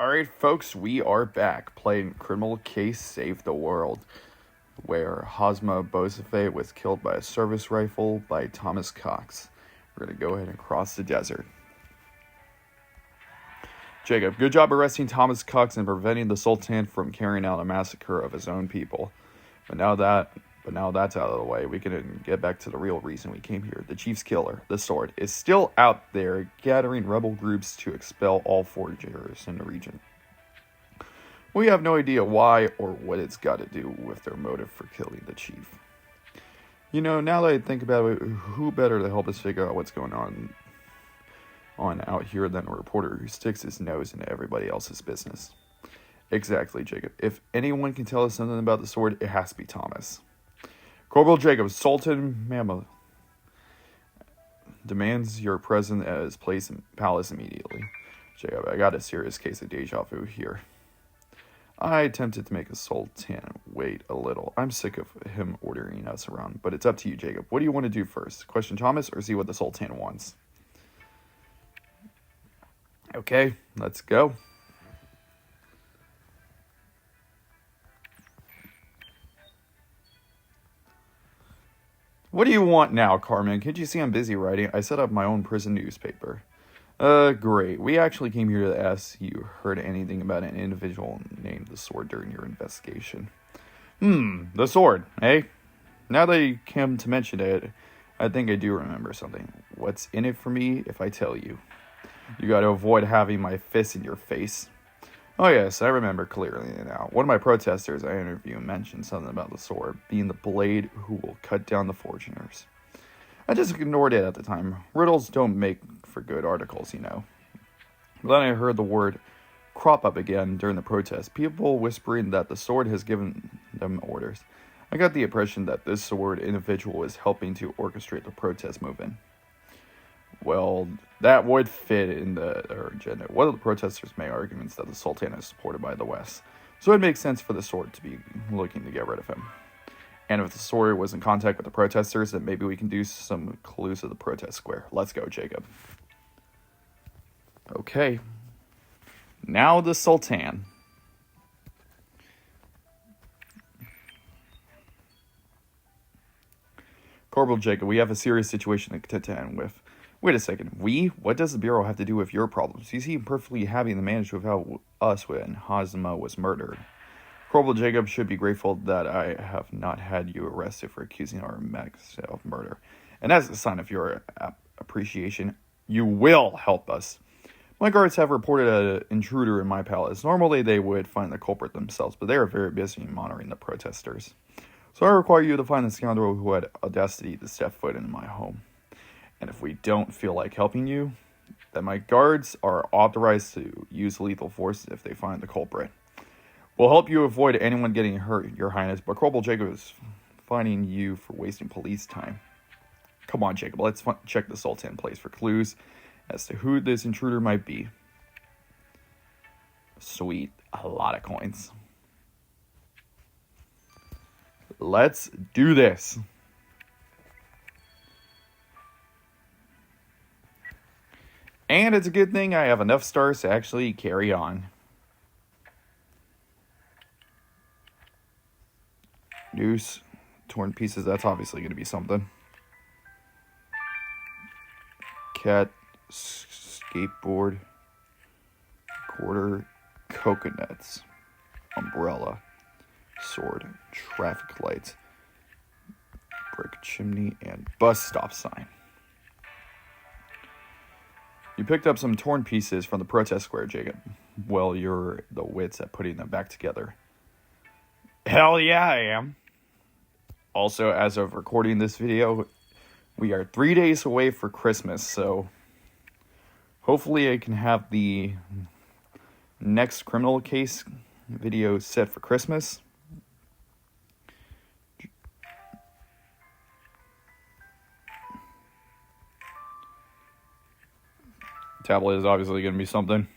Alright, folks, we are back playing Criminal Case Save the World, where Hosma Bosefe was killed by a service rifle by Thomas Cox. We're going to go ahead and cross the desert. Jacob, good job arresting Thomas Cox and preventing the Sultan from carrying out a massacre of his own people. But now that's out of the way, we can get back to the real reason we came here. The chief's killer, the sword, is still out there gathering rebel groups to expel all foragers in the region. We have no idea why or what it's got to do with their motive for killing the chief. You know, now that I think about it, who better to help us figure out what's going on out here than a reporter who sticks his nose into everybody else's business? Exactly, Jacob. If anyone can tell us something about the sword, it has to be Thomas. Corporal Jacob, Sultan Mahmud demands your presence at his palace immediately. Jacob, I got a serious case of deja vu here. I attempted to make a Sultan wait a little. I'm sick of him ordering us around, but it's up to you, Jacob. What do you want to do first? Question Thomas or see what the Sultan wants? Okay, let's go. What do you want now, Carmen? Can't you see I'm busy writing? I set up my own prison newspaper. Great. We actually came here to ask you heard anything about an individual named the Sword during your investigation. The Sword, eh? Now that you come to mention it, I think I do remember something. What's in it for me if I tell you? You gotta avoid having my fist in your face. Oh yes, I remember clearly now. One of my protesters I interviewed mentioned something about the sword being the blade who will cut down the fortuners. I just ignored it at the time. Riddles don't make for good articles, you know. Then I heard the word crop up again during the protest, people whispering that the sword has given them orders. I got the impression that this sword individual is helping to orchestrate the protest movement. Well, that would fit in their agenda. One of the protesters made arguments that the Sultan is supported by the West, so it makes sense for the sword to be looking to get rid of him. And if the sword was in contact with the protesters, then maybe we can do some clues of the protest square. Let's go, Jacob. Okay. Now the Sultan. Corporal Jacob, we have a serious situation to contend with. Wait a second. We? What does the Bureau have to do with your problems? You seem perfectly happy to manage without us when Hosma was murdered. Corporal Jacob should be grateful that I have not had you arrested for accusing our medics of murder. And as a sign of your appreciation, you will help us. My guards have reported an intruder in my palace. Normally they would find the culprit themselves, but they are very busy monitoring the protesters. So I require you to find the scoundrel who had audacity to step foot into my home. And if we don't feel like helping you, then my guards are authorized to use lethal force if they find the culprit. We'll help you avoid anyone getting hurt, Your Highness, but Corporal Jacob is finding you for wasting police time. Come on, Jacob, let's check the Sultan place for clues as to who this intruder might be. Sweet, a lot of coins. Let's do this. And it's a good thing I have enough stars to actually carry on. Noose, torn pieces, that's obviously going to be something. Cat, skateboard, quarter, coconuts, umbrella, sword, traffic lights, brick chimney, and bus stop sign. You picked up some torn pieces from the protest square, Jacob. Well, you're the wits at putting them back together. Hell yeah, I am. Also, as of recording this video, we are 3 days away for Christmas, so hopefully I can have the next criminal case video set for Christmas. Tablet is obviously going to be something.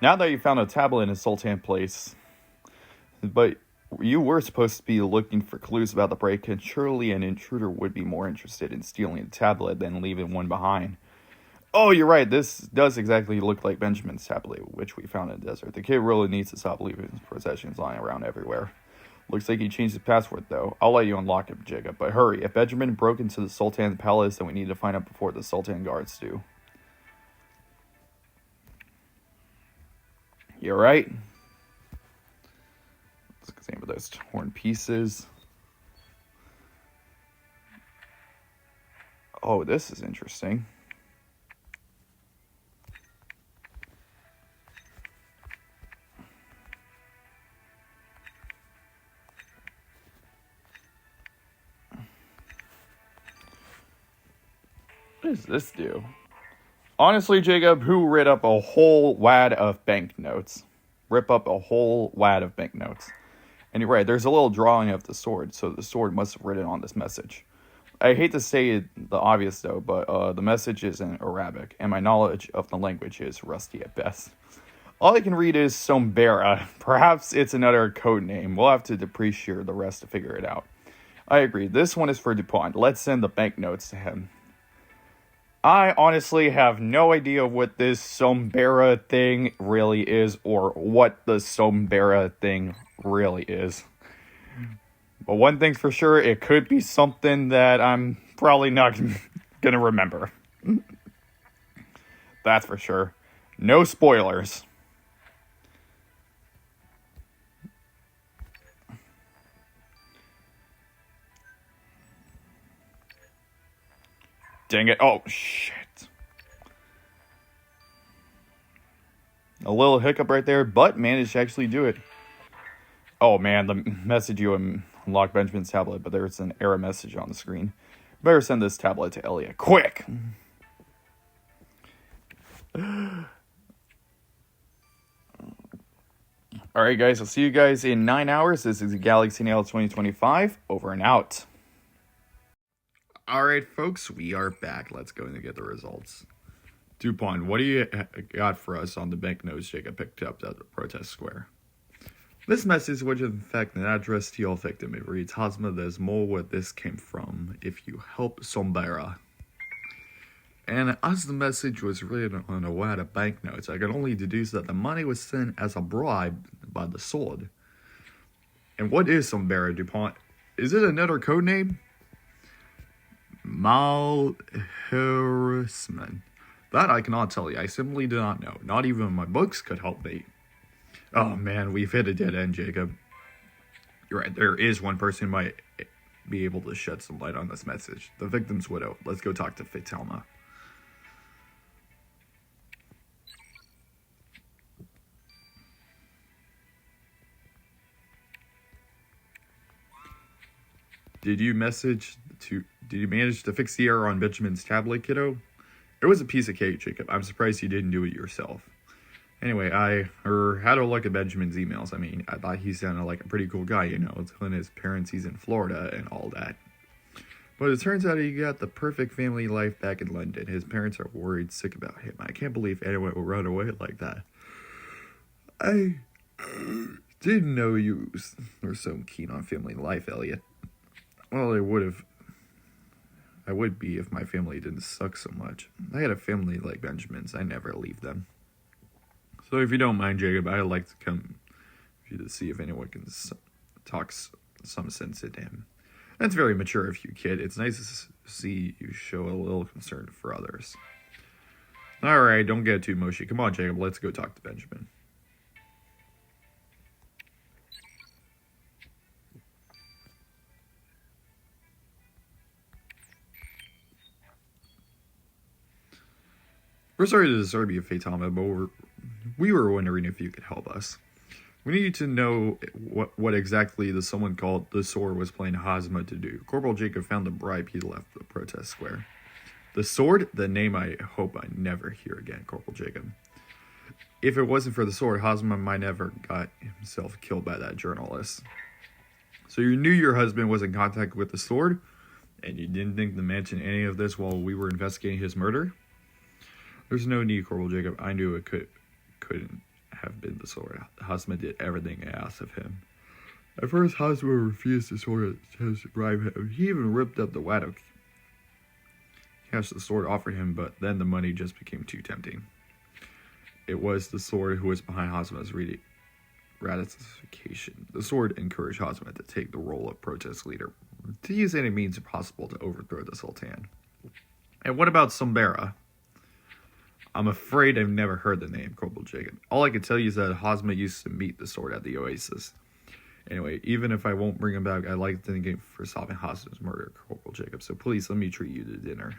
Now that you found a tablet in Sultan Place, but you were supposed to be looking for clues about the break-in. Surely an intruder would be more interested in stealing a tablet than leaving one behind. Oh, you're right. This does exactly look like Benjamin's tablet, which we found in the desert. The kid really needs to stop leaving his possessions lying around everywhere. Looks like he changed his password, though. I'll let you unlock it, Jacob, but hurry. If Benjamin broke into the Sultan's palace, then we need to find out before the Sultan guards do. You're right. Let's examine those torn pieces. Oh, this is interesting. What does this do? Honestly, Jacob, who ripped up a whole wad of banknotes? Rip up a whole wad of banknotes. And you're right, there's a little drawing of the sword, so the sword must have written on this message. I hate to say the obvious, though, but the message is in Arabic, and my knowledge of the language is rusty at best. All I can read is Sombera. Perhaps it's another code name. We'll have to depreciate the rest to figure it out. I agree. This one is for DuPont. Let's send the banknotes to him. I honestly have no idea what this Sombera thing really is, or what the Sombera thing really is. But one thing's for sure, it could be something that I'm probably not gonna remember. That's for sure. No spoilers. Dang it. Oh, shit. A little hiccup right there, but managed to actually do it. Oh, man, the message you unlock Benjamin's tablet, but there's an error message on the screen. Better send this tablet to Elliot. Quick! Alright, guys, I'll see you guys in 9 hours. This is Galaxy Nail 2025. Over and out. Alright, folks, we are back. Let's go and get the results. DuPont, what do you got for us on the banknotes Jacob picked up at the protest square? This message, which is in fact an address to your victim, it reads, Hazma, there's more where this came from if you help Sombera. And as the message was written on a wad of banknotes, I could only deduce that the money was sent as a bribe by the sword. And what is Sombera, DuPont? Is it another code name? Malheureusement. That I cannot tell you. I simply do not know. Not even my books could help me. Oh man, we've hit a dead end, Jacob. You're right, there is one person who might be able to shed some light on this message. The victim's widow. Let's go talk to Fatalma. Did you manage to fix the error on Benjamin's tablet, kiddo? It was a piece of cake, Jacob. I'm surprised you didn't do it yourself. Anyway, I had a look at Benjamin's emails. I mean, I thought he sounded like a pretty cool guy, you know, telling his parents he's in Florida and all that. But it turns out he got the perfect family life back in London. His parents are worried sick about him. I can't believe anyone would run away like that. I didn't know you were so keen on family life, Elliot. Well, I would be if my family didn't suck so much. I had a family like Benjamin's. I never leave them. So if you don't mind, Jacob, I'd like to come to see if anyone can talk some sense into him. That's very mature of you, kid. It's nice to see you show a little concern for others. Alright, don't get too mushy. Come on, Jacob, let's go talk to Benjamin. We're sorry to disturb you, Fatalma, but we were wondering if you could help us. We need to know what exactly the someone called the Sword was playing Hazma to do. Corporal Jacob found the bribe he left the protest square. The Sword? The name I hope I never hear again, Corporal Jacob. If it wasn't for the Sword, Hazma might never got himself killed by that journalist. So you knew your husband was in contact with the Sword, and you didn't think to mention any of this while we were investigating his murder? There's no need, Corporal Jacob. I knew it couldn't have been the sword. Hosma did everything I asked of him. At first, Hosma refused the sword to bribe him. He even ripped up the Waddock cash the sword offered him, but then the money just became too tempting. It was the sword who was behind Hosma's ratification. The sword encouraged Hosma to take the role of protest leader, to use any means possible to overthrow the Sultan. And what about Sombera? I'm afraid I've never heard the name, Corporal Jacob. All I can tell you is that Hosma used to meet the sword at the Oasis. Anyway, even if I won't bring him back, I'd like to thank him for solving Hosma's murder, Corporal Jacob. So please, let me treat you to dinner.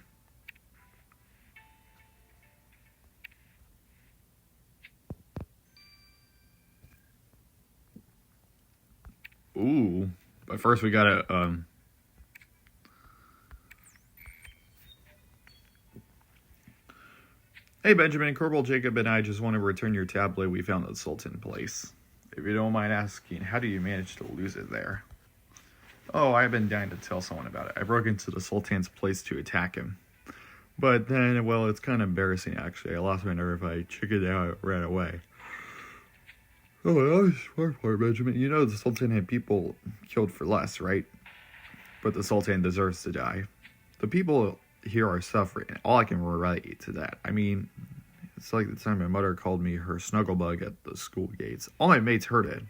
Ooh. But first we gotta, Hey Benjamin, Corporal Jacob and I just want to return your tablet we found at the Sultan Place. If you don't mind asking, how do you manage to lose it there? Oh, I've been dying to tell someone about it. I broke into the Sultan's place to attack him. But then, well, it's kind of embarrassing actually. I lost my nerve. I chickened out and ran away. Oh, that was smart part, Benjamin. You know the Sultan had people killed for less, right? But the Sultan deserves to die. The people here are suffering. All I can relate to that. I mean, it's like the time my mother called me her snugglebug at the school gates. All my mates heard it.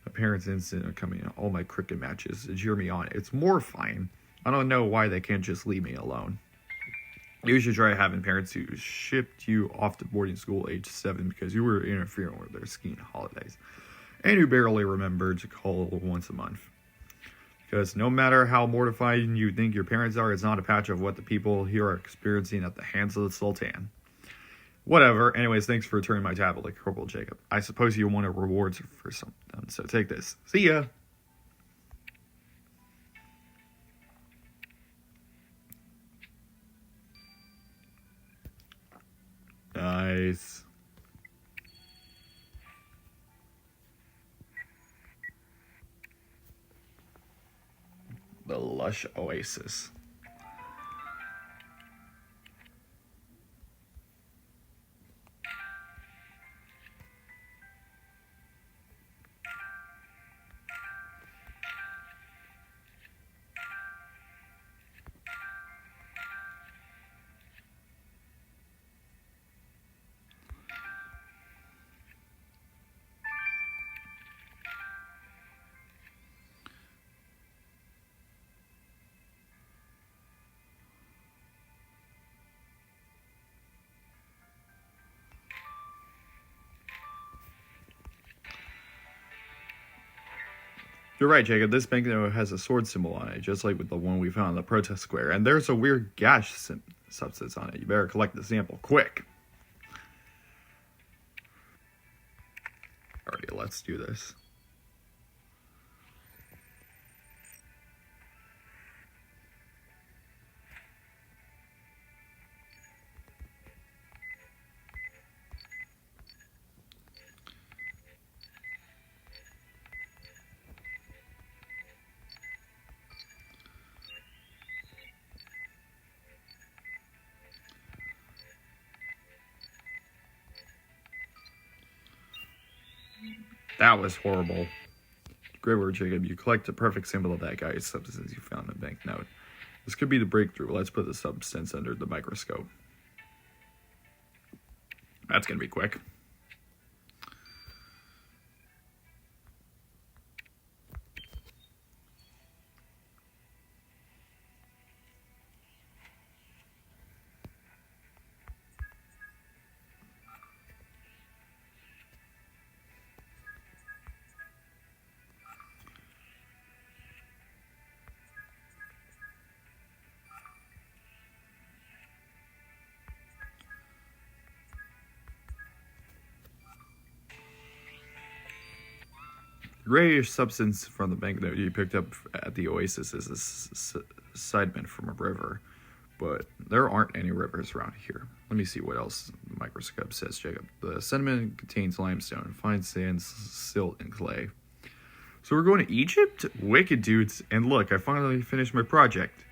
My parents insisted on coming to all my cricket matches to cheer me on. It's mortifying. I don't know why they can't just leave me alone. You should try having parents who shipped you off to boarding school age 7 because you were interfering with their skiing holidays. And you barely remembered to call once a month. Because no matter how mortifying you think your parents are, it's not a patch of what the people here are experiencing at the hands of the Sultan. Whatever. Anyways, thanks for returning my tablet, Corporal Jacob. I suppose you want a reward for something, so take this. See ya! Nice. The lush oasis. You're right, Jacob. This banknote has a sword symbol on it, just like with the one we found in the protest square. And there's a weird gash substance on it. You better collect the sample, quick. Alrighty, let's do this. That was horrible. Great work, Jacob. You collect a perfect symbol of that guy's substance you found in the banknote. This could be the breakthrough. Let's put the substance under the microscope. That's gonna be quick. The grayish substance from the banknote you picked up at the Oasis is a sediment from a river, but there aren't any rivers around here. Let me see what else the microscope says, Jacob. The sediment contains limestone, fine sand, silt, and clay. So we're going to Egypt? Wicked, dudes. And look, I finally finished my project.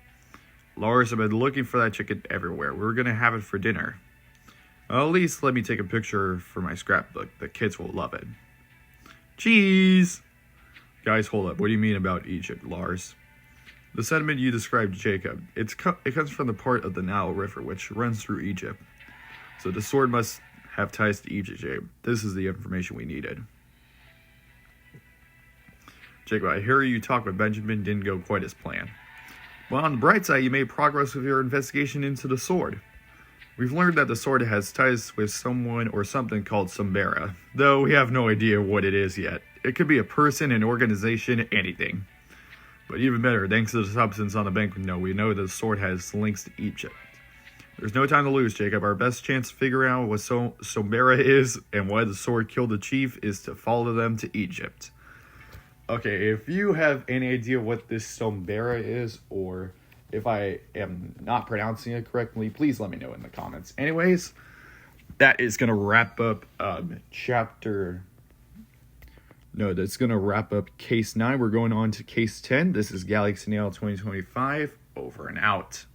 Lars, I've been looking for that chicken everywhere. We're going to have it for dinner. At least let me take a picture for my scrapbook. The kids will love it. Cheese! Guys, hold up. What do you mean about Egypt, Lars? The sediment you described, Jacob, it comes from the part of the Nile River which runs through Egypt. So the sword must have ties to Egypt, Jacob. This is the information we needed. Jacob, I hear you talk with Benjamin didn't go quite as planned. Well, on the bright side, you made progress with your investigation into the sword. We've learned that the sword has ties with someone or something called Sombera, though we have no idea what it is yet. It could be a person, an organization, anything. But even better, thanks to the substance on the banquet note, we know that the sword has links to Egypt. There's no time to lose, Jacob. Our best chance to figure out what Sombera is and why the sword killed the chief is to follow them to Egypt. Okay, if you have any idea what this Sombera is, or if I am not pronouncing it correctly, please let me know in the comments. Anyways, that is going to wrap up that's going to wrap up Case 9. We're going on to Case 10. This is Galaxy Nail 2025. Over and out.